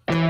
Welcome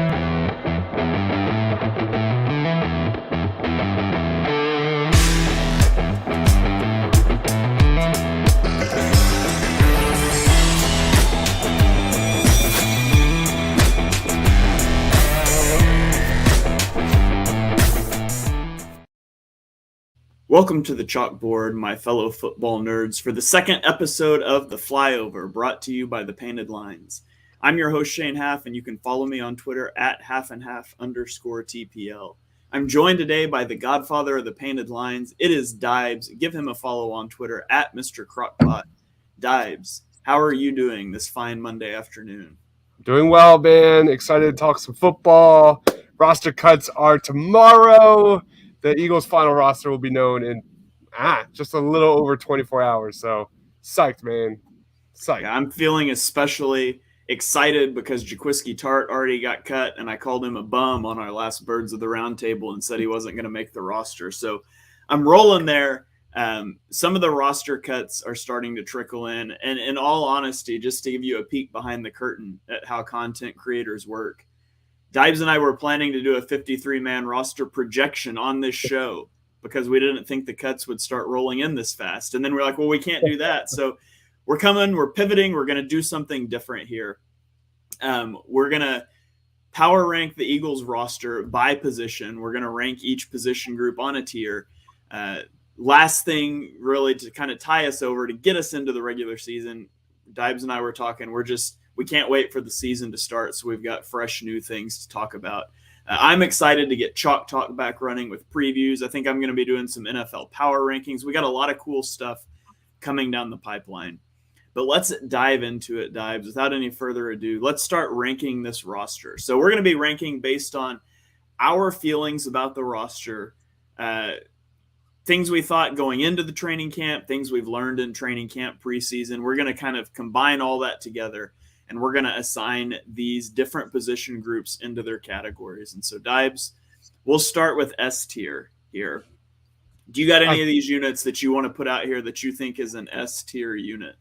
to the chalkboard, my fellow football nerds, for the second episode of The Flyover, brought to you by The Painted Lines. I'm your host, Shane Half, and you can follow me on Twitter at @halfandhalf_TPL. I'm joined today by the godfather of The Painted Lines. It is Dibes. Give him a follow on Twitter at MrCrockpot. Dibes, how are you doing this fine Monday afternoon? Doing well, man. Excited to talk some football. Roster cuts are tomorrow. The Eagles' final roster will be known in just a little over 24 hours. So, psyched, man. Psyched. Yeah, I'm feeling especially excited because Jaquiski Tart already got cut, and I called him a bum on our last Birds of the Round Table and said he wasn't going to make the roster. So, I'm rolling there. Some of the roster cuts are starting to trickle in. And in all honesty, just to give you a peek behind the curtain at how content creators work, Dibes and I were planning to do a 53-man roster projection on this show because we didn't think the cuts would start rolling in this fast. And then we're like, well, we can't do that. So we're pivoting. We're going to do something different here. We're going to power rank the Eagles roster by position. We're going to rank each position group on a tier. Last thing really to kind of tie us over to get us into the regular season, Dibes and I were talking, we can't wait for the season to start, so we've got fresh new things to talk about. I'm excited to get Chalk Talk back running with previews. I think I'm going to be doing some NFL power rankings. We got a lot of cool stuff coming down the pipeline. But let's dive into it, Dibes. Without any further ado, let's start ranking this roster. So we're going to be ranking based on our feelings about the roster, things we thought going into the training camp, things we've learned in training camp preseason. We're going to kind of combine all that together, and we're going to assign these different position groups into their categories. And so, Dibes, we'll start with S tier here. Do you got any of these units that you want to put out here that you think is an S tier unit?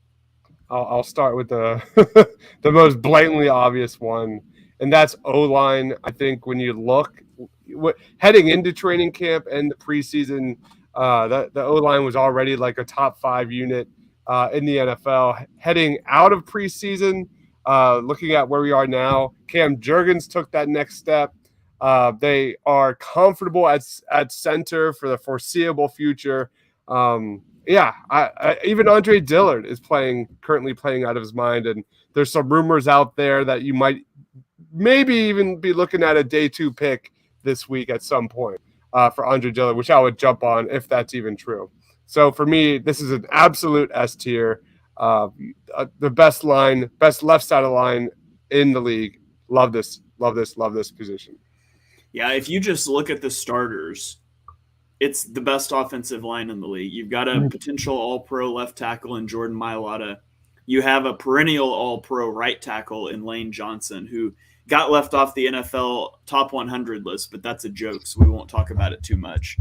I'll start with the the most blatantly obvious one, and that's O-line. I think when you look heading into training camp and the preseason, the O-line was already like a top 5 unit in the NFL. Heading out of preseason, looking at where we are now, Cam Jurgens took that next step. They are comfortable at center for the foreseeable future. Even Andre Dillard is currently playing out of his mind, and there's some rumors out there that you might maybe even be looking at a day 2 pick this week at some point for Andre Dillard, which I would jump on if that's even true. So for me, this is an absolute S tier. The best left side of the line in the league. Love this position. Yeah, if you just look at the starters, it's the best offensive line in the league. You've got a potential all-pro left tackle in Jordan Mailata. You have a perennial all-pro right tackle in Lane Johnson, who got left off the NFL top 100 list, but that's a joke, so we won't talk about it too much.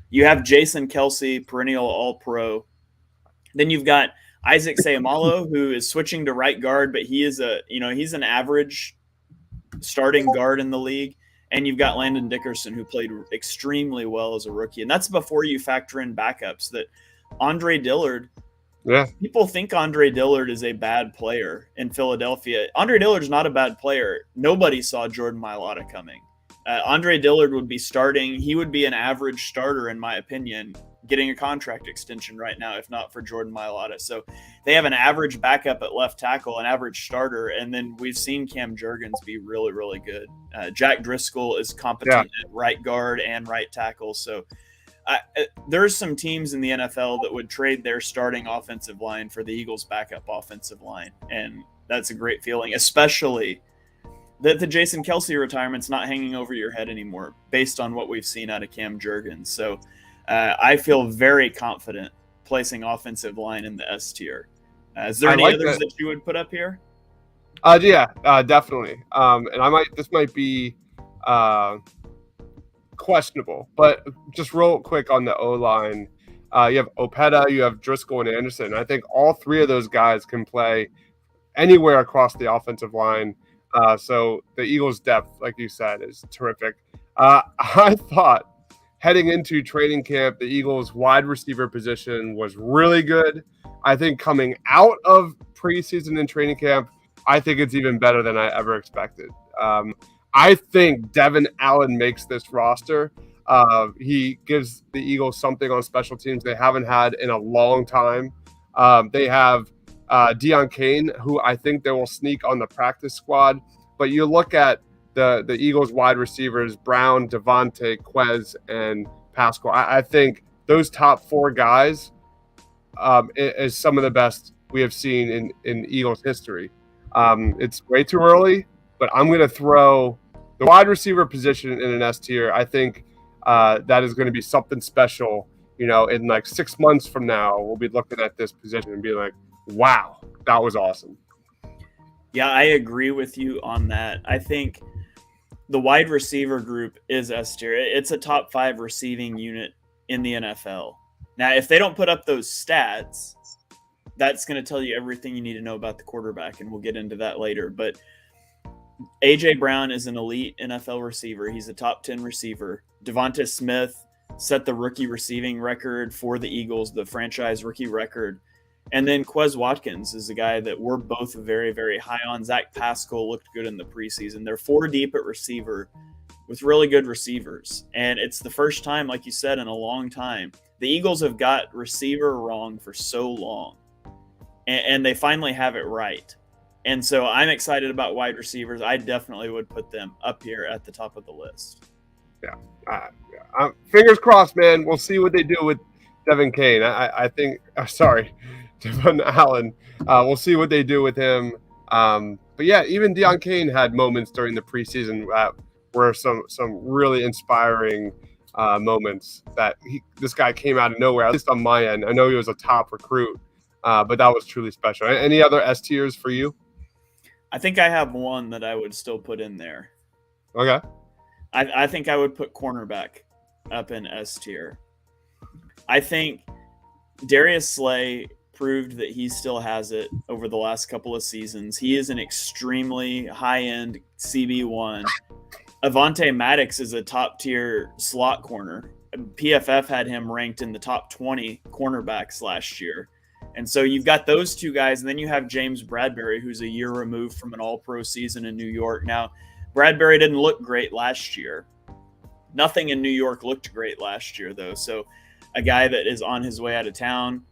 You have Jason Kelce, perennial all-pro. Then you've got Isaac Seumalo, who is switching to right guard, but he's an average starting guard in the league. And you've got Landon Dickerson, who played extremely well as a rookie. And that's before you factor in backups that Andre Dillard. Yeah. People think Andre Dillard is a bad player in Philadelphia. Andre Dillard's not a bad player. Nobody saw Jordan Mailata coming. Andre Dillard would be starting. He would be an average starter, in my opinion, getting a contract extension right now, if not for Jordan Mailata. So they have an average backup at left tackle, an average starter, and then we've seen Cam Jurgens be really, really good. Jack Driscoll is competent at right guard and right tackle. So there's some teams in the NFL that would trade their starting offensive line for the Eagles' backup offensive line, and that's a great feeling, especially that the Jason Kelce retirement's not hanging over your head anymore based on what we've seen out of Cam Jurgens. So I feel very confident placing offensive line in the S tier. Is there any others that you would put up here? Definitely. And this might be questionable, but just real quick on the O-line. You have Opeta, you have Driscoll and Anderson. I think all 3 of those guys can play anywhere across the offensive line. So the Eagles' depth, like you said, is terrific. I thought heading into training camp, the Eagles' wide receiver position was really good. I think coming out of preseason and training camp, I think it's even better than I ever expected. I think Devin Allen makes this roster. He gives the Eagles something on special teams they haven't had in a long time. They have Deion Kane, who I think they will sneak on the practice squad. But you look at the Eagles wide receivers, Brown, Devontae, Quez, and Pascal. I think those top four guys is some of the best we have seen in Eagles history. It's way too early, but I'm going to throw the wide receiver position in an S tier. I think that is going to be something special. In like 6 months from now, we'll be looking at this position and be like, wow, that was awesome. Yeah, I agree with you on that. I think the wide receiver group is S tier. It's a top 5 receiving unit in the NFL. Now, if they don't put up those stats, that's going to tell you everything you need to know about the quarterback, and we'll get into that later. But A.J. Brown is an elite NFL receiver. He's a top 10 receiver. Devonta Smith set the rookie receiving record for the Eagles, the franchise rookie record. And then Quez Watkins is a guy that we're both very, very high on. Zach Pascal looked good in the preseason. They're 4 deep at receiver with really good receivers. And it's the first time, like you said, in a long time. The Eagles have got receiver wrong for so long. And they finally have it right. And so I'm excited about wide receivers. I definitely would put them up here at the top of the list. Yeah. Fingers crossed, man. We'll see what they do with Devin Kane. I think, Devon Allen. We'll see what they do with him. But yeah, even Deion Kane had moments during the preseason were some really inspiring moments that this guy came out of nowhere, at least on my end. I know he was a top recruit, but that was truly special. Any other S tiers for you? I think I have one that I would still put in there. Okay. I think I would put cornerback up in S tier. I think Darius Slay proved that he still has it over the last couple of seasons. He is an extremely high-end CB1. Avonte Maddox is a top-tier slot corner. PFF had him ranked in the top 20 cornerbacks last year. And so you've got those two guys, and then you have James Bradbury, who's a year removed from an all-pro season in New York. Now, Bradbury didn't look great last year. Nothing in New York looked great last year, though. So a guy that is on his way out of town,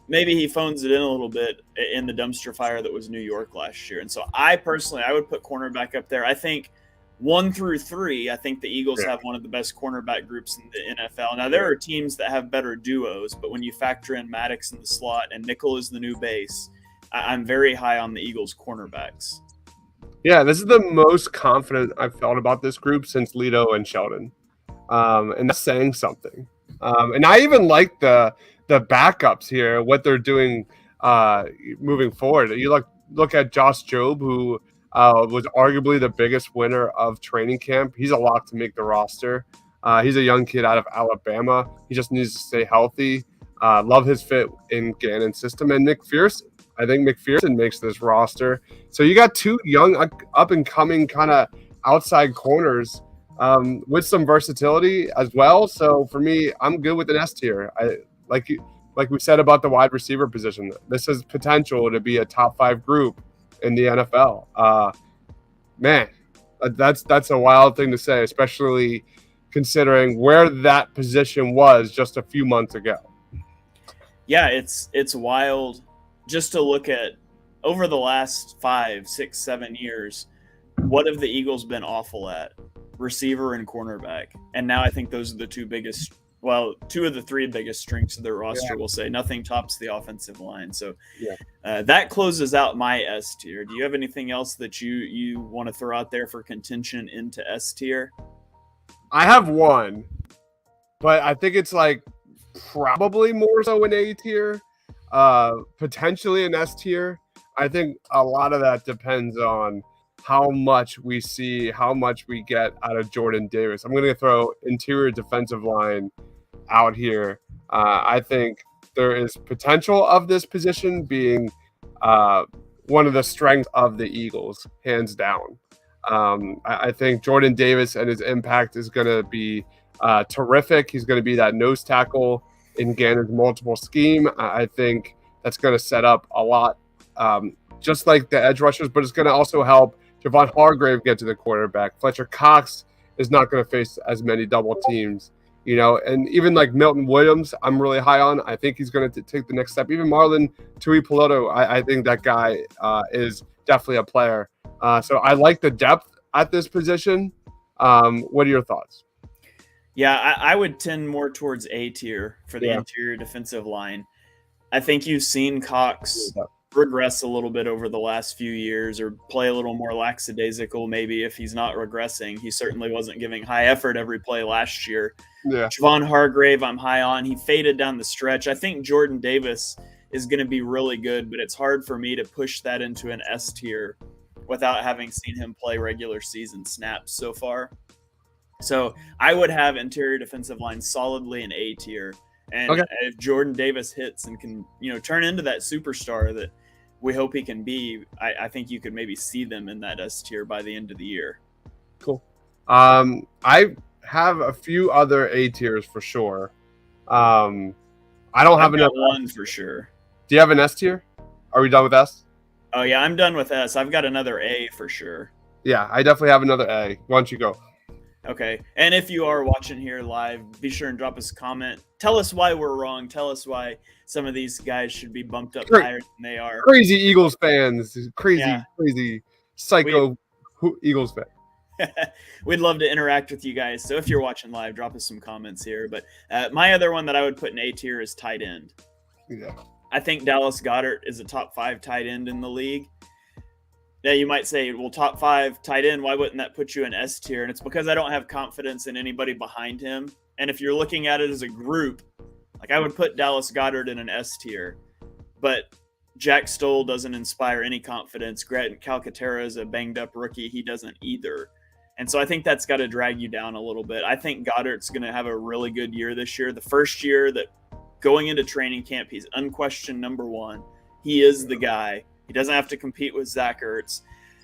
maybe he phones it in a little bit in the dumpster fire that was New York last year. And so I would put cornerback up there. I think 1 through 3, I think the Eagles have one of the best cornerback groups in the NFL. Now, there are teams that have better duos, but when you factor in Maddox in the slot and Nickel is the new base, I'm very high on the Eagles cornerbacks. Yeah, this is the most confident I've felt about this group since Lito and Sheldon. And that's saying something. And I even like the backups here, what they're doing moving forward. You look at Josh Jobe, who was arguably the biggest winner of training camp. He's a lock to make the roster. He's a young kid out of Alabama. He just needs to stay healthy. Love his fit in Gannon's system. And McPherson. I think McPherson makes this roster. So you got 2 young, up-and-coming kind of outside corners with some versatility as well. So for me, I'm good with an S tier. Like we said about the wide receiver position, this has potential to be a top 5 group in the NFL. Man, that's a wild thing to say, especially considering where that position was just a few months ago. Yeah, it's wild just to look at over the last 5, 6, 7 years. What have the Eagles been awful at? Receiver and cornerback. And now I think those are the 2 of the 3 biggest strengths of their roster. We'll say nothing tops the offensive line. So that closes out my S tier. Do you have anything else that you want to throw out there for contention into S tier? I have one, but I think it's like probably more so an A tier, potentially an S tier. I think a lot of that depends on how much we see, how much we get out of Jordan Davis. I'm going to throw interior defensive line out here. I think there is potential of this position being one of the strengths of the Eagles, hands down. I think Jordan Davis and his impact is going to be terrific. He's going to be that nose tackle in Gannon's multiple scheme. I think that's going to set up a lot, just like the edge rushers, but it's going to also help Javon Hargrave get to the quarterback. Fletcher Cox is not going to face as many double teams, and even like Milton Williams, I'm really high on. I think he's going to take the next step. Even Marlon Tuipulotu, I think that guy is definitely a player. So I like the depth at this position. What are your thoughts? Yeah, I would tend more towards A tier for the interior defensive line. I think you've seen Cox regress a little bit over the last few years, or play a little more lackadaisical maybe if he's not regressing. He certainly wasn't giving high effort every play last year. Yeah. Javon Hargrave, I'm high on. He faded down the stretch. I think Jordan Davis is going to be really good, but it's hard for me to push that into an S tier without having seen him play regular season snaps so far. So I would have interior defensive line solidly in A tier. And if Jordan Davis hits and can, turn into that superstar that we hope he can be, I think you could maybe see them in that S tier by the end of the year. Cool. I have a few other A tiers for sure. I don't have enough. One for sure. Do you have an S tier? Are we done with S? Oh yeah, I'm done with S. I've got another A for sure. Yeah, I definitely have another A. Why don't you go? Okay. And if you are watching here live, be sure and drop us a comment. Tell us why we're wrong. Tell us why some of these guys should be bumped up higher than they are. Crazy Eagles fans. Crazy psycho Eagles fans. We'd love to interact with you guys. So if you're watching live, drop us some comments here. But my other one that I would put in A tier is tight end. Yeah. I think Dallas Goddard is a top 5 tight end in the league. Now you might say, well, top 5 tight end, why wouldn't that put you in S tier? And it's because I don't have confidence in anybody behind him. And if you're looking at it as a group, like I would put Dallas Goddard in an S tier. But Jack Stoll doesn't inspire any confidence. Grant Calcaterra is a banged up rookie. He doesn't either. And so I think that's got to drag you down a little bit. I think Goddard's going to have a really good year this year. The first year that going into training camp, he's unquestioned number 1. He is the guy. He doesn't have to compete with Zach Ertz.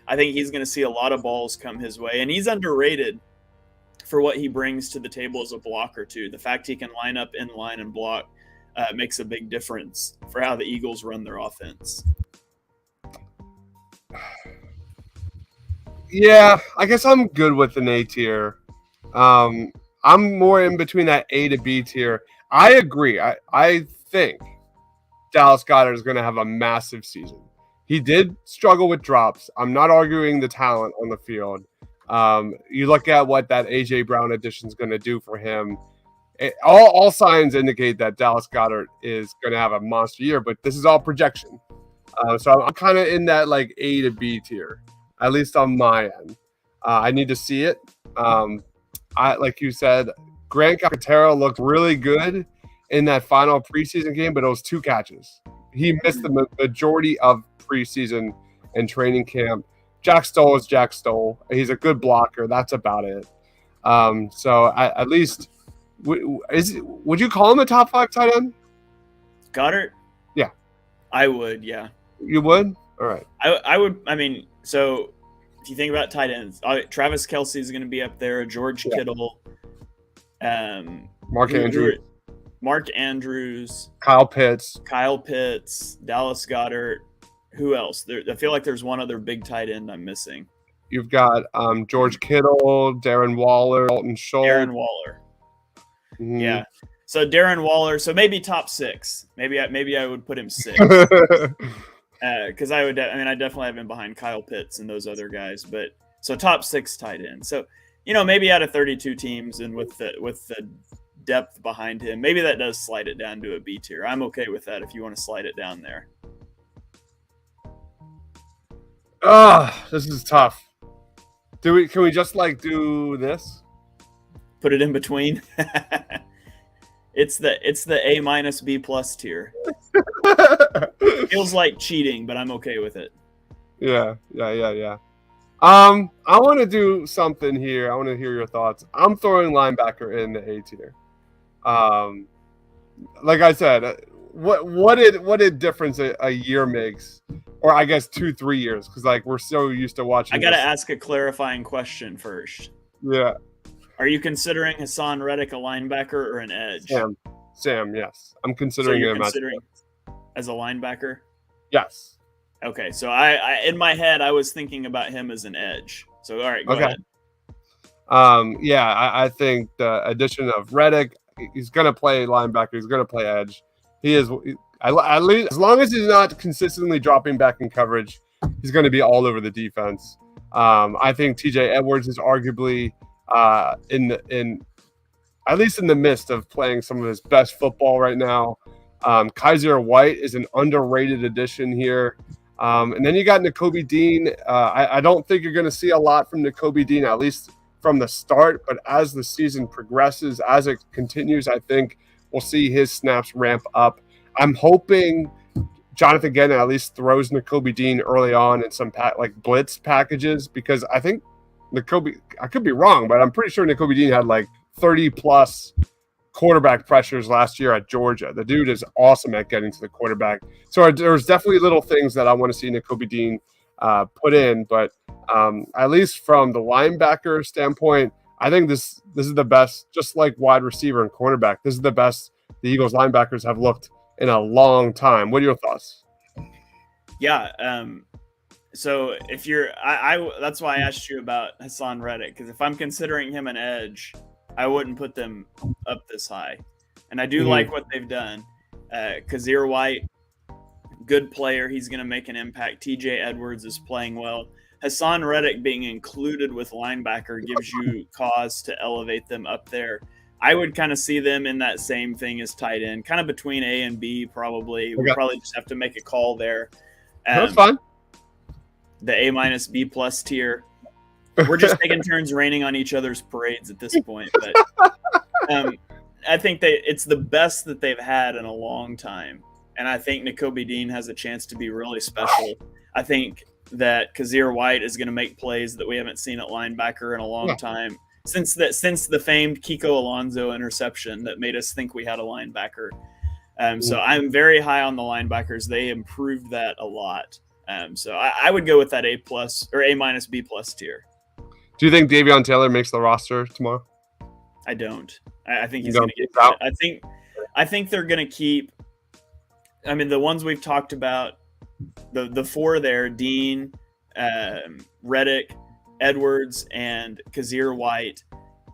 I think he's going to see a lot of balls come his way. And he's underrated for what he brings to the table as a blocker, too. The fact he can line up in line and block makes a big difference for how the Eagles run their offense. Yeah, I guess I'm good with an A tier. I'm more in between that A to B tier. I agree. I think Dallas Goddard is going to have a massive season. He did struggle with drops. I'm not arguing the talent on the field. You look at what that A.J. Brown addition is going to do for him. All signs indicate that Dallas Goddard is going to have a monster year, but this is all projection. So I'm kind of in that like A to B tier, at least on my end. I need to see it. Like you said, Grant Calcaterra looked really good in that final preseason game, but it was 2 catches. He missed the majority of preseason and training camp. Jack Stoll is Jack Stoll. He's a good blocker. That's about it. So at least, would you call him a top 5 tight end? Goddard? Yeah. I would, yeah. You would? All right. I would. I mean, so if you think about tight ends, Travis Kelce is going to be up there. George Kittle. Mark Andrews. Kyle Pitts. Dallas Goddard. Who else? I feel like there's one other big tight end I'm missing. You've got George Kittle, Darren Waller, Dalton Schultz. Darren Waller. Mm-hmm. Yeah. So Darren Waller. So maybe top 6. Maybe I would put him 6. Because I definitely have him behind Kyle Pitts and those other guys. But so top 6 tight end. So maybe out of 32 teams and with the depth behind him, maybe that does slide it down to a B tier. I'm okay with that if you want to slide it down there. This is tough. Can we just do this? Put it in between. It's the A- B+ tier. Feels like cheating, but I'm okay with it. Yeah. I want to do something here. I want to hear your thoughts. I'm throwing linebacker in the A tier. Like I said, what did difference a year makes, or I guess 2-3 years, because like we're so used to watching. I gotta ask a clarifying question first. Yeah. Are you considering Hassan Reddick a linebacker or an edge? Sam, yes, I'm So considering you're him considering as a linebacker? Yes. Okay, so I in my head I was thinking about him as an edge. So all right, go ahead. I think the addition of Reddick, he's going to play linebacker, he's going to play edge. He is, at least as long as he's not consistently dropping back in coverage, he's going to be all over the defense. I think TJ Edwards is arguably in at least in the midst of playing some of his best football right now. Kaiser White is an underrated addition here. And then you got Nakobi Dean. I don't think you're going to see a lot from Nakobi Dean, at least from the start. But as the season progresses, as it continues, I think we'll see his snaps ramp up. I'm hoping Jonathan Gannon at least throws Nakobi Dean early on in some blitz packages, because I think I could be wrong, but I'm pretty sure Nakobi Dean had like 30-plus quarterback pressures last year at Georgia. The dude is awesome at getting to the quarterback. So there's definitely little things that I want to see Nakobi Dean put in, but at least from the linebacker standpoint, I think this is the best, just like wide receiver and cornerback. This is the best the Eagles linebackers have looked in a long time. What are your thoughts? Yeah. So if you're, that's why I asked you about Hassan Reddick, because if I'm considering him an edge, I wouldn't put them up this high. And I do like what they've done. Kazir White, good player. He's going to make an impact. TJ Edwards is playing well. Hassan Reddick being included with linebacker gives you cause to elevate them up there. I would kind of see them in that same thing as tight end, kind of between A and B probably. We'll probably just have to make a call there. That's fine. The A- B+ tier. We're just taking turns raining on each other's parades at this point. But I think it's the best that they've had in a long time. And I think Nakobi Dean has a chance to be really special. I think that Kazir White is going to make plays that we haven't seen at linebacker in a long time. Since the famed Kiko Alonso interception that made us think we had a linebacker. So I'm very high on the linebackers. They improved that a lot. So I would go with that A+ or A- B+ tier. Do you think Davion Taylor makes the roster tomorrow? I don't. I think he's going to get out. I think they're going to keep. I mean, the ones we've talked about, the four there: Dean, Reddick, Edwards, and Kazir White.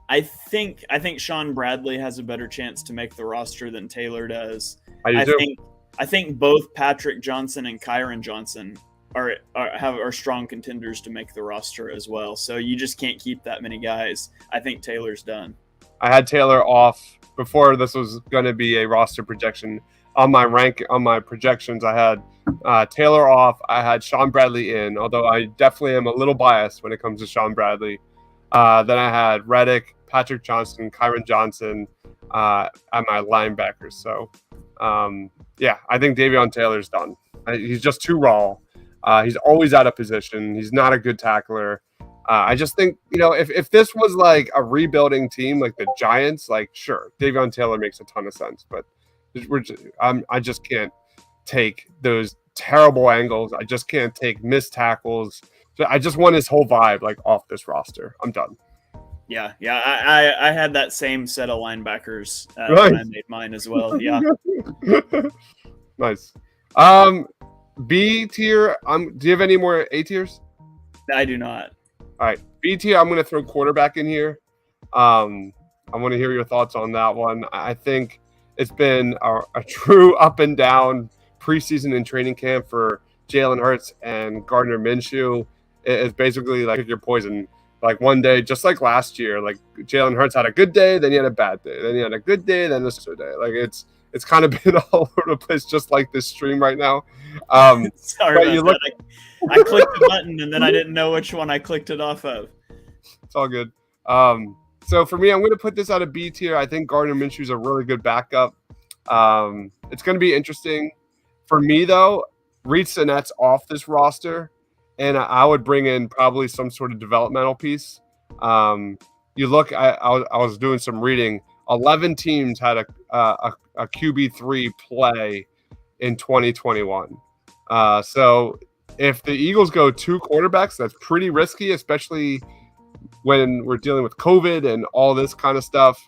I think Sean Bradley has a better chance to make the roster than Taylor does. I think both Patrick Johnson and Kyron Johnson are strong contenders to make the roster as well. So you just can't keep that many guys. I think Taylor's done. I had Taylor off before this was going to be a roster projection. On my projections, I had Taylor off. I had Sean Bradley in, although I definitely am a little biased when it comes to Sean Bradley. Then I had Reddick, Patrick Johnson, Kyron Johnson at my linebackers. So, I think Davion Taylor's done. He's just too raw. He's always out of position. He's not a good tackler. I just think, if this was like a rebuilding team like the Giants, like, sure, Davion Taylor makes a ton of sense. But I just can't take those terrible angles. I just can't take missed tackles. I just want his whole vibe like off this roster. I'm done. Yeah. I had that same set of linebackers when I made mine as well. Yeah. Nice. B tier. Do you have any more A tiers? I do not. All right. B tier. I'm going to throw quarterback in here. I want to hear your thoughts on that one. I think it's been a true up and down preseason and training camp for Jalen Hurts and Gardner Minshew. It's basically like your poison. Like one day, just like last year, like Jalen Hurts had a good day, then he had a bad day, then he had a good day, then this day. Like it's kind of been all over the place, just like this stream right now. Sorry about that. I clicked the button and then I didn't know which one I clicked it off of. It's all good. So for me, I'm going to put this out of B tier. I think Gardner Minshew is a really good backup. It's going to be interesting. For me, though, Reed Sinet's off this roster, and I would bring in probably some sort of developmental piece. You look, I was doing some reading. 11 teams had a QB3 play in 2021. So if the Eagles go 2 quarterbacks, that's pretty risky, especially when we're dealing with COVID and all this kind of stuff.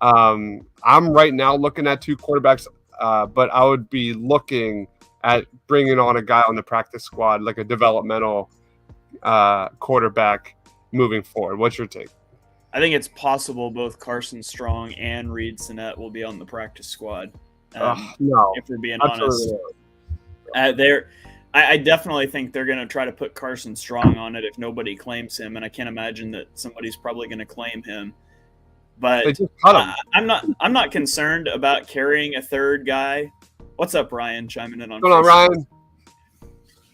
I'm right now looking at 2 quarterbacks, but I would be looking at bringing on a guy on the practice squad, like a developmental quarterback moving forward. What's your take? I think it's possible both Carson Strong and Reed Sinnett will be on the practice squad. No, if we're being honest, I definitely think they're going to try to put Carson Strong on it if nobody claims him, and I can't imagine that somebody's probably going to claim him. But they just cut him. I'm not concerned about carrying a third guy. What's up, Ryan? Chiming in on. What's going on, Ryan?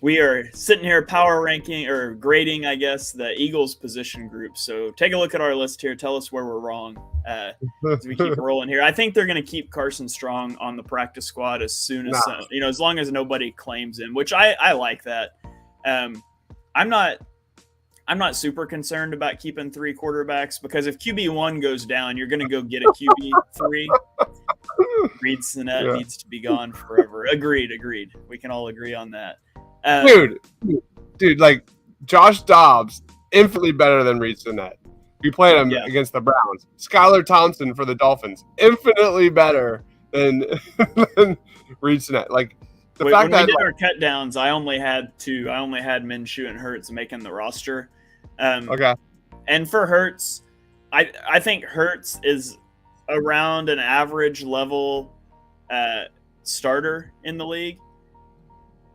We are sitting here power ranking or grading, I guess, the Eagles position group. So take a look at our list here. Tell us where we're wrong as we keep rolling here. I think they're going to keep Carson Strong on the practice squad as soon as, as long as nobody claims him, which I like that. I'm not super concerned about keeping 3 quarterbacks because if QB1 goes down, you're going to go get a QB3. Reed Sinnett needs to be gone forever. Agreed. We can all agree on that. Dude, like Josh Dobbs, infinitely better than Reed Sinnett. We played him against the Browns. Skylar Thompson for the Dolphins, infinitely better than Reed Sinnett. Like the fact that we did our cut downs, I only had Minshew and Hurts making the roster. Okay. And for Hurts, I think Hurts is around an average level starter in the league.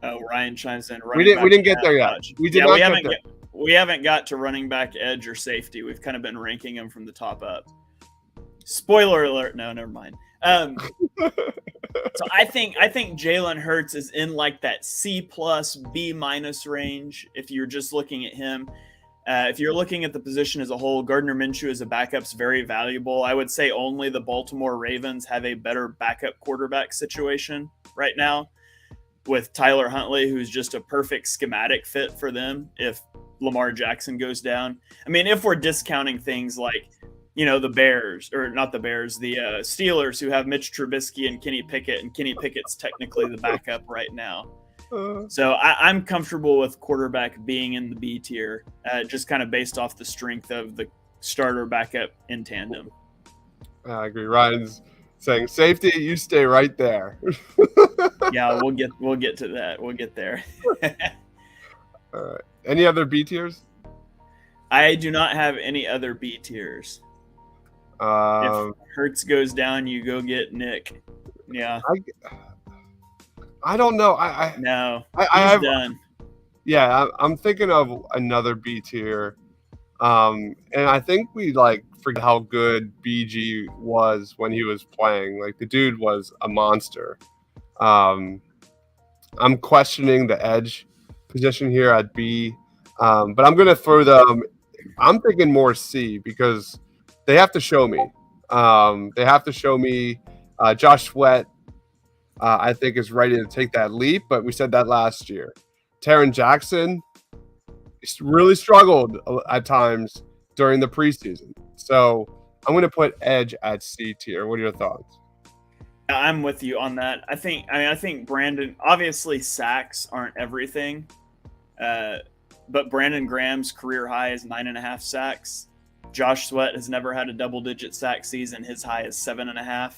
Ryan chimes in. We didn't get there yet. We haven't got to running back, edge, or safety. We've kind of been ranking them from the top up. Spoiler alert. No, never mind. So I think Jalen Hurts is in like that C+, B- range if you're just looking at him. If you're looking at the position as a whole, Gardner Minshew as a backup's very valuable. I would say only the Baltimore Ravens have a better backup quarterback situation right now, with Tyler Huntley, who's just a perfect schematic fit for them if Lamar Jackson goes down. I mean, if we're discounting things like, the Bears, or not the Bears, the Steelers, who have Mitch Trubisky and Kenny Pickett, and Kenny Pickett's technically the backup right now. So I'm comfortable with quarterback being in the B tier, just kind of based off the strength of the starter backup in tandem. I agree. Ryan's saying safety, you stay right there. Yeah, we'll get to that. We'll get there. All right. Any other B tiers? I do not have any other B tiers. If Hurts goes down, you go get Nick. Yeah. I don't know. He's done. Yeah, I'm thinking of another B tier. And I think we forget how good BG was when he was playing. Like the dude was a monster. I'm questioning the edge position here at B, but I'm gonna throw them. I'm thinking more C because they have to show me. Josh Sweat, I think, is ready to take that leap, but we said that last year. Taron Jackson really struggled at times during the preseason. So I'm going to put edge at C tier. What are your thoughts? I'm with you on that. I think Brandon, obviously sacks aren't everything, but Brandon Graham's career high is 9.5 sacks. Josh Sweat has never had a double-digit sack season. His high is 7.5.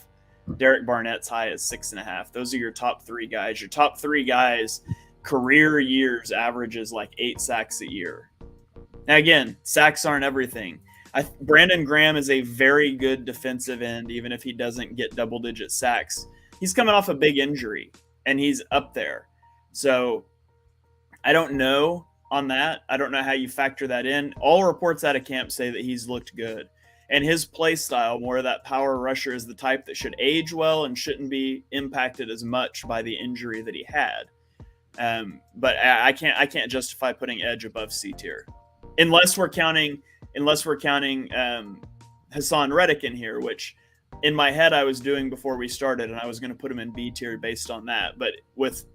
Derek Barnett's high is 6.5. Those are your top 3 guys. Your top 3 guys, career years averages like 8 sacks a year. Now, again, sacks aren't everything. Brandon Graham is a very good defensive end, even if he doesn't get double-digit sacks. He's coming off a big injury, and he's up there. So I don't know on that. I don't know how you factor that in. All reports out of camp say that he's looked good. And his play style, more of that power rusher, is the type that should age well and shouldn't be impacted as much by the injury that he had. But I can't justify putting edge above C tier, unless we're counting Hassan Reddick in here, which in my head I was doing before we started, and I was going to put him in B tier based on that. But with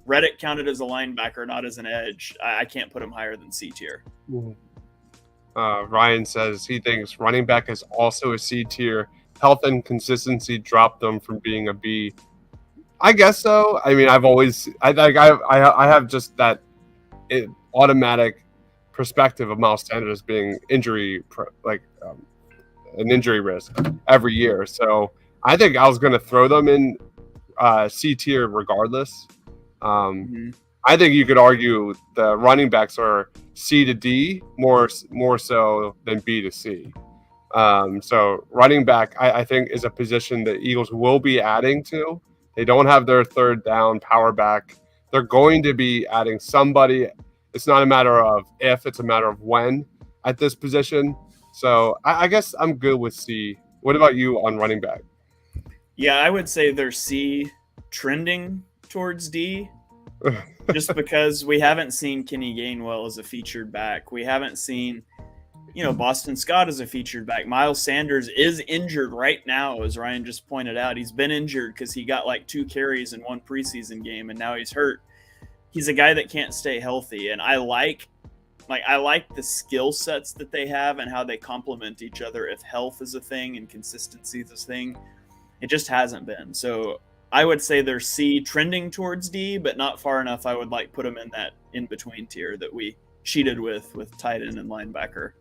Reddick counted as a linebacker, not as an edge, I can't put him higher than C tier. Ryan says he thinks running back is also a C tier health and consistency dropped them from being a B? I guess so. I mean, I have just that automatic perspective of Miles Sanders being an injury risk every year. So I think I was going to throw them in C tier regardless. I think you could argue the running backs are C to D more so than B to C. So running back, I think, is a position that Eagles will be adding to. They don't have their third down power back. They're going to be adding somebody. It's not a matter of if, it's a matter of when at this position. So I guess I'm good with C. What about you on running back? Yeah, I would say they're C, trending towards D, just because we haven't seen Kenny Gainwell as a featured back. We haven't seen, Boston Scott as a featured back. Miles Sanders is injured right now, as Ryan just pointed out. He's been injured because he got like 2 carries in one preseason game, and now he's hurt. He's a guy that can't stay healthy, and I like the skill sets that they have and how they complement each other if health is a thing and consistency is a thing. It just hasn't been. So I would say they're C, trending towards D, but not far enough. I would put them in that in-between tier that we cheated with tight end and linebacker.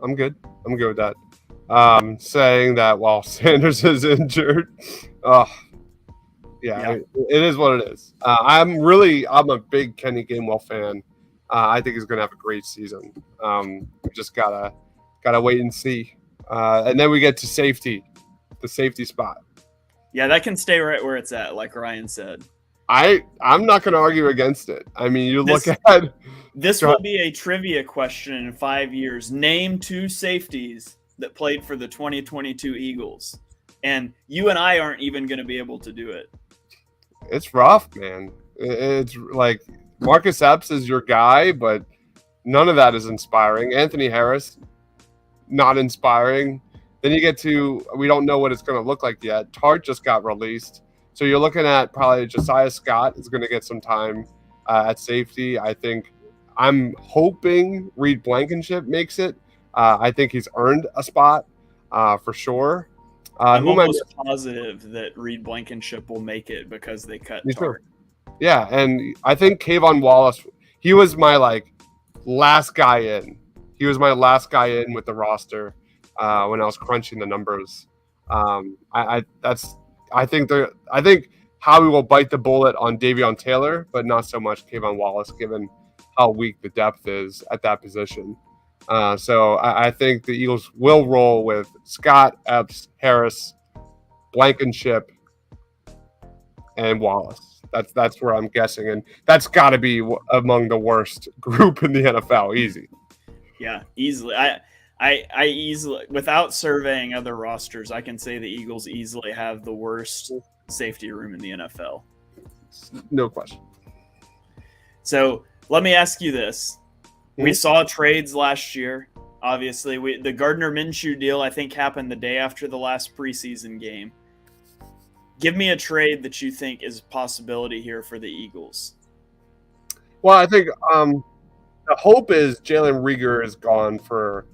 I'm good with that. Saying that while Sanders is injured, yeah. It is what it is. I'm a big Kenny Gainwell fan. I think he's going to have a great season. We just gotta wait and see. And then we get to safety, the safety spot. Yeah, that can stay right where it's at, like Ryan said. I'm not going to argue against it. I mean, look at this will be a trivia question in 5 years. Name 2 safeties that played for the 2022 Eagles, and you and I aren't even going to be able to do it. It's rough, man. It's like Marcus Epps is your guy, but none of that is inspiring. Anthony Harris, not inspiring. Then you get to, we don't know what it's going to look like yet. Tart just got released. So you're looking at probably Josiah Scott is going to get some time at safety. I'm hoping Reed Blankenship makes it. I think he's earned a spot for sure. I'm almost positive that Reed Blankenship will make it because they cut Tart. Yeah, and I think Kayvon Wallace, he was my last guy in. He was my last guy in with the roster. When I was crunching the numbers, I think Howie will bite the bullet on Davion Taylor, but not so much Kayvon Wallace, given how weak the depth is at that position. So I think the Eagles will roll with Scott, Epps, Harris, Blankenship, and Wallace. That's where I'm guessing, and that's got to be among the worst group in the NFL. Easy. Yeah, easily. I easily, without surveying other rosters, I can say the Eagles easily have the worst safety room in the NFL. No question. So let me ask you this. We saw trades last year. Obviously, the Gardner Minshew deal, I think, happened the day after the last preseason game. Give me a trade that you think is a possibility here for the Eagles. Well, I think the hope is Jalen Reagor is gone for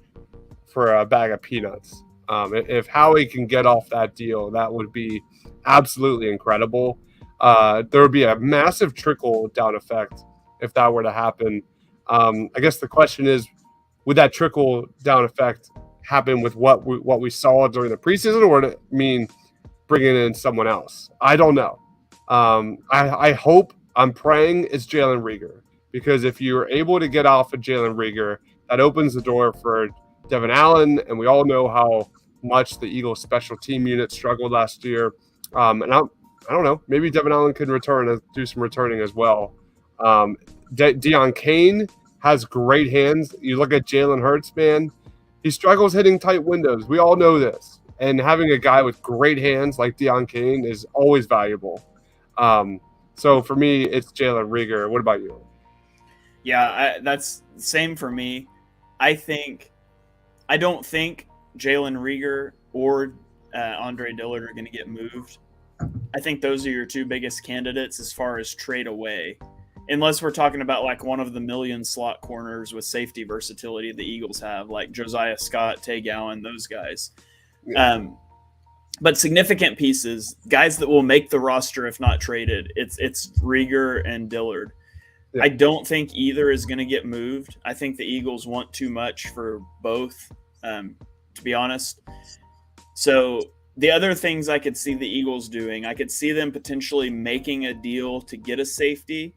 a bag of peanuts. If Howie can get off that deal, that would be absolutely incredible. There would be a massive trickle down effect if that were to happen. I guess the question is, would that trickle down effect happen with what we saw during the preseason, or would it mean bringing in someone else? I don't know. I hope, I'm praying it's Jalen Reagor, because if you're able to get off of Jalen Reagor, that opens the door for Devon Allen, and we all know how much the Eagles special team unit struggled last year. And I don't know, maybe Devon Allen could return and do some returning as well. Deion Kane has great hands. You look at Jalen Hurts, man, he struggles hitting tight windows. We all know this. And having a guy with great hands like Deion Kane is always valuable. So for me, it's Jalen Reagor. What about you? Yeah, that's the same for me. I don't think Jalen Reagor or Andre Dillard are going to get moved. I think those are your 2 biggest candidates as far as trade away, unless we're talking about one of the million slot corners with safety versatility the Eagles have, like Josiah Scott, Tay Gowan, those guys. Yeah. But significant pieces, guys that will make the roster if not traded, it's Rieger and Dillard. Yeah. I don't think either is going to get moved. I think the Eagles want too much for both, to be honest. So the other things I could see the Eagles doing, I could see them potentially making a deal to get a safety,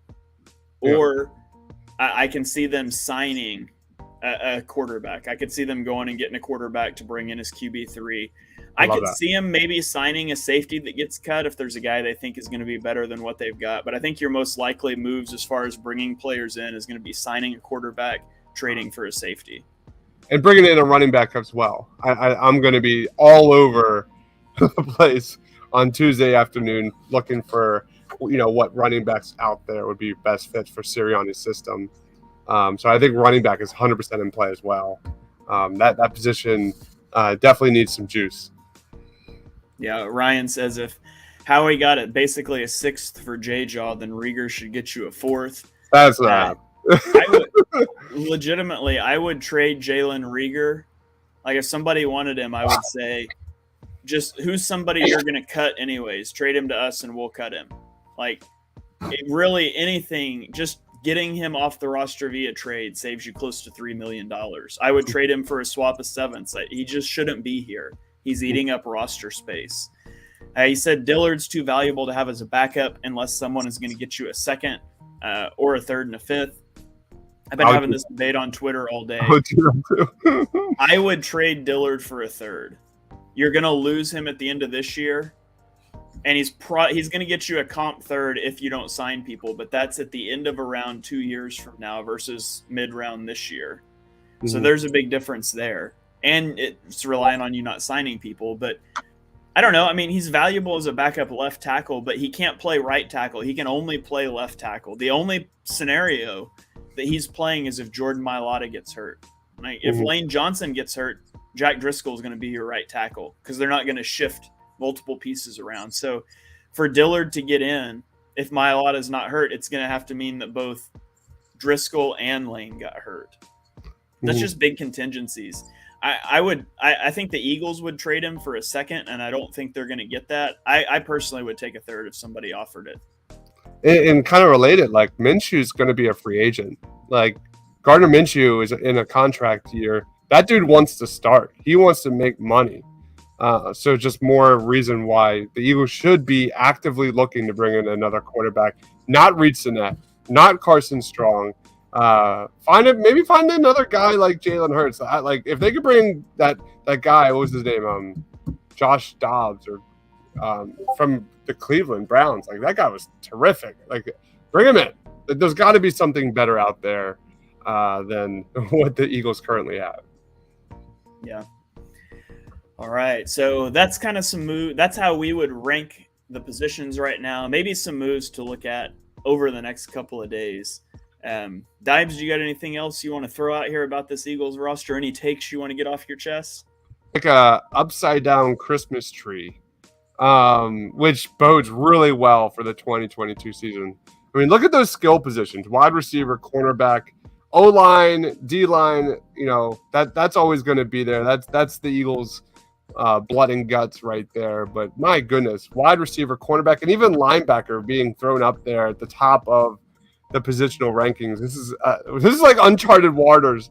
or I can see them signing a quarterback. I could see them going and getting a quarterback to bring in as QB3. I could see him maybe signing a safety that gets cut if there's a guy they think is going to be better than what they've got. But I think your most likely moves as far as bringing players in is going to be signing a quarterback, trading for a safety. And bringing in a running back as well. I'm going to be all over the place on Tuesday afternoon looking for, what running backs out there would be best fit for Sirianni's system. So I think running back is 100% in play as well. That position definitely needs some juice. Yeah, Ryan says if Howie got it basically a 6th for J-Jaw, then Rieger should get you a 4th. That's not. Legitimately, I would trade Jalen Rieger. Like if somebody wanted him, I would say, just who's somebody you're going to cut anyways? Trade him to us and we'll cut him. Like really anything, just getting him off the roster via trade saves you close to $3 million. I would trade him for a swap of 7ths. He just shouldn't be here. He's eating up roster space. He said Dillard's too valuable to have as a backup unless someone is going to get you a 2nd or a 3rd and a 5th. I've been having this debate on Twitter all day. I would trade Dillard for a 3rd. You're going to lose him at the end of this year, and he's going to get you a comp 3rd if you don't sign people, but that's at the end of around 2 years from now versus mid-round this year. Mm-hmm. So there's a big difference there. And it's relying on you not signing people. But I don't know. I mean, he's valuable as a backup left tackle, but he can't play right tackle. He can only play left tackle. The only scenario that he's playing is if Jordan Mailata gets hurt. Like if Lane Johnson gets hurt, Jack Driscoll is going to be your right tackle because they're not going to shift multiple pieces around. So for Dillard to get in, if Mailata is not hurt, it's going to have to mean that both Driscoll and Lane got hurt. That's just big contingencies. I think the Eagles would trade him for a 2nd, and I don't think they're going to get that. I personally would take a 3rd if somebody offered it. And kind of related, like Minshew's going to be a free agent. Like Gardner Minshew is in a contract year. That dude wants to start. He wants to make money. So just more reason why the Eagles should be actively looking to bring in another quarterback, not Reed Sinnett, not Carson Strong. Find another guy like Jalen Hurts. Like if they could bring that guy, what was his name? Josh Dobbs or from the Cleveland Browns. Like that guy was terrific. Like bring him in. There's got to be something better out there than what the Eagles currently have. Yeah. All right. So that's kind of some move. That's how we would rank the positions right now. Maybe some moves to look at over the next couple of days. Dibes, you got anything else you want to throw out here about this Eagles roster? Any takes you want to get off your chest? Like a upside down Christmas tree, which bodes really well for the 2022 season. I mean, look at those skill positions: wide receiver, cornerback, O-line, D-line. That's always going to be there. That's the Eagles' blood and guts right there. But my goodness, wide receiver, cornerback, and even linebacker being thrown up there at the top of the positional rankings. This is like uncharted waters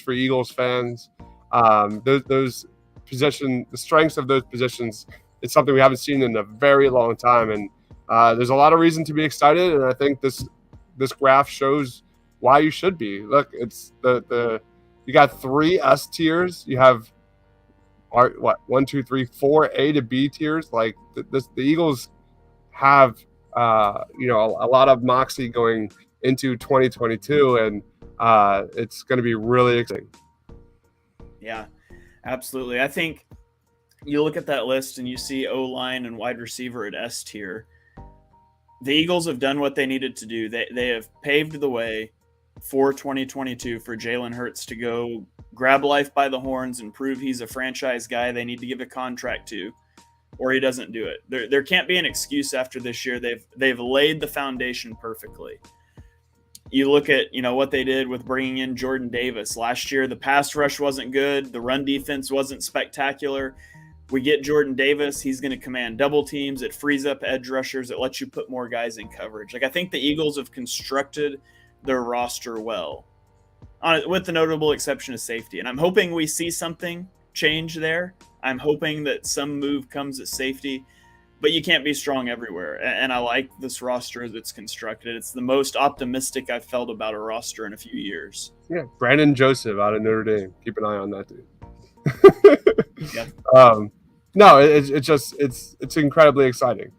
for Eagles fans. Those position, the strengths of those positions, it's something we haven't seen in a very long time, and there's a lot of reason to be excited. And I think this graph shows why you should be. Look, it's you got 3 S tiers. You have 1, 2, 3, 4 A to B tiers. Like the Eagles have a lot of moxie going into 2022, and it's going to be really exciting. Yeah, absolutely. I think you look at that list and you see O-line and wide receiver at S tier. The Eagles have done what they needed to do. They have paved the way for 2022 for Jalen Hurts to go grab life by the horns and prove he's a franchise guy they need to give a contract to, or he doesn't do it. There can't be an excuse after this year. They've laid the foundation perfectly. You look at what they did with bringing in Jordan Davis last year. The pass rush wasn't good. The run defense wasn't spectacular. We get Jordan Davis. He's going to command double teams. It frees up edge rushers. It lets you put more guys in coverage. Like, I think the Eagles have constructed their roster well, with the notable exception of safety. And I'm hoping we see something change there. I'm hoping that some move comes at safety, but you can't be strong everywhere. And I like this roster as it's constructed. It's the most optimistic I've felt about a roster in a few years. Yeah, Brandon Joseph out of Notre Dame. Keep an eye on that dude. Yeah. No, it's incredibly exciting.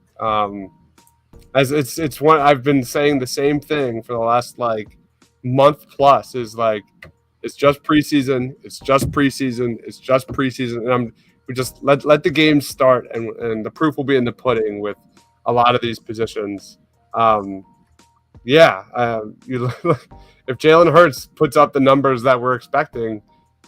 As it's one I've been saying the same thing for the last like month plus, is like, it's just preseason, and we just let the games start, and the proof will be in the pudding with a lot of these positions. If Jalen Hurts puts up the numbers that we're expecting,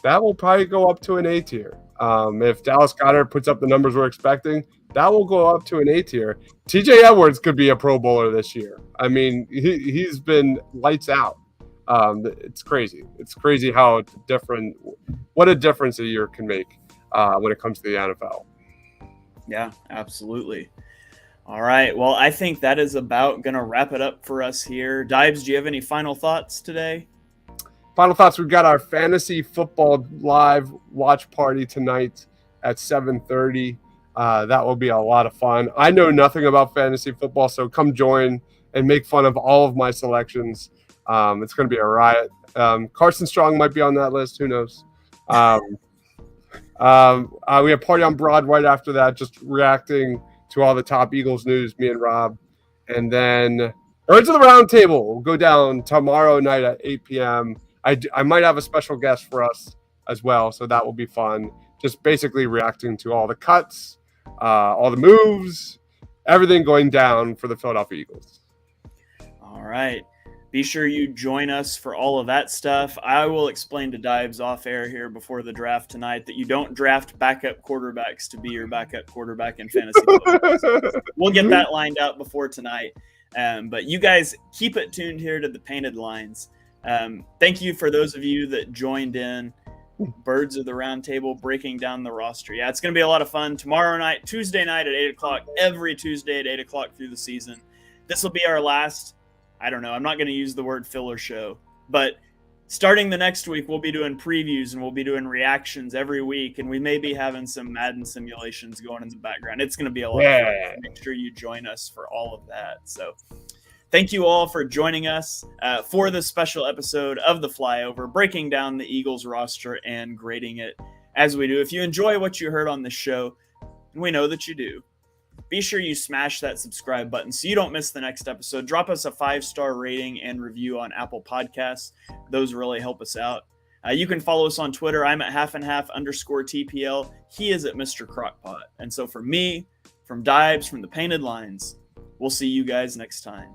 that will probably go up to an A tier. If Dallas Goddard puts up the numbers we're expecting, that will go up to an A tier. TJ Edwards could be a Pro Bowler this year. I mean, he's been lights out. It's crazy. It's crazy what a difference a year can make when it comes to the NFL. Yeah, absolutely. All right. Well, I think that is about going to wrap it up for us here. Dibes, do you have any final thoughts today? Final thoughts, we've got our fantasy football live watch party tonight at 7:30. That will be a lot of fun. I know nothing about fantasy football, so come join and make fun of all of my selections. It's going to be a riot. Carson Strong might be on that list. Who knows? We have Party on Broad right after that, just reacting to all the top Eagles news, me and Rob. And then Birds of the Round Table will go down tomorrow night at 8 p.m. I might have a special guest for us as well, so that will be fun. Just basically reacting to all the cuts, all the moves, everything going down for the Philadelphia Eagles. All right. Be sure you join us for all of that stuff. I will explain to Dibes off air here before the draft tonight that you don't draft backup quarterbacks to be your backup quarterback in fantasy football. We'll get that lined out before tonight. But you guys keep it tuned here to the Painted Lines. Thank you for those of you that joined in. Birds of the Round Table, breaking down the roster. Yeah, it's going to be a lot of fun. Tomorrow night, Tuesday night at 8 o'clock, every Tuesday at 8 o'clock through the season. This will be our last, I don't know, I'm not going to use the word filler show, but starting the next week, we'll be doing previews and we'll be doing reactions every week, and we may be having some Madden simulations going in the background. It's going to be a lot of fun. Make sure you join us for all of that. So thank you all for joining us for this special episode of The Flyover, breaking down the Eagles roster and grading it as we do. If you enjoy what you heard on this show, and we know that you do, be sure you smash that subscribe button so you don't miss the next episode. Drop us a 5-star rating and review on Apple Podcasts. Those really help us out. You can follow us on Twitter. I'm at _TPL. He is at MrCrockpot. And so for me, from Dibes, from the Painted Lines, we'll see you guys next time.